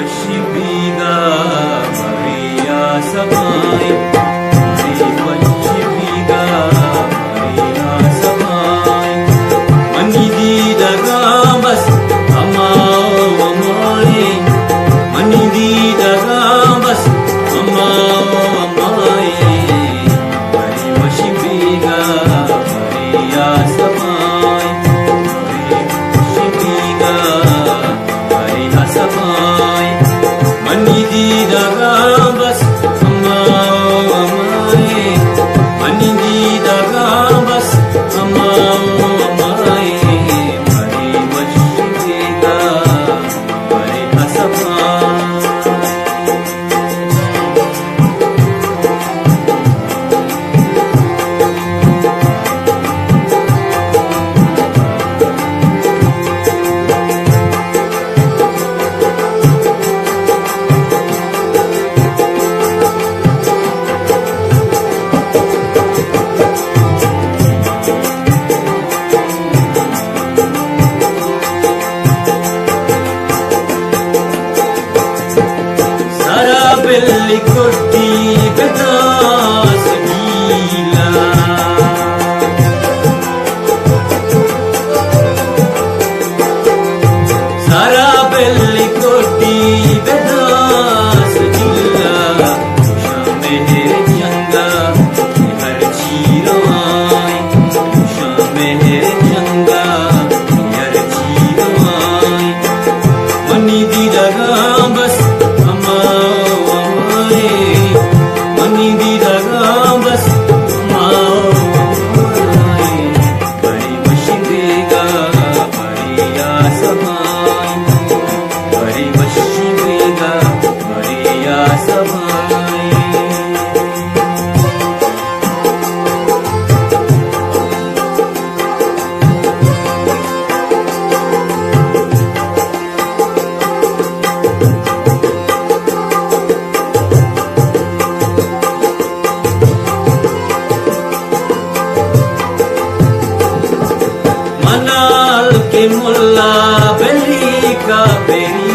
Shibiga Maria Samai Mari Shibiga Maria Samai Manidi Dagambas Amau Amai Manidi Dagambas Amau Amai Mari Shibiga Maria Samai Mari Shibiga Maria Samai Manidi Dagambas Amau Amai Manidi Dagambas Amau Amai Mari Shibiga Maria Samai Belli kotti bedas gila Sara belli kotti bedas gila Shame janga har chirai Shame janga har chirai Manidi dagambas Manidi Dagambas Amau Amai Mari Shibiga Maria Samai Mari Shibiga Maria Samai Manal ke mulla beli ka beri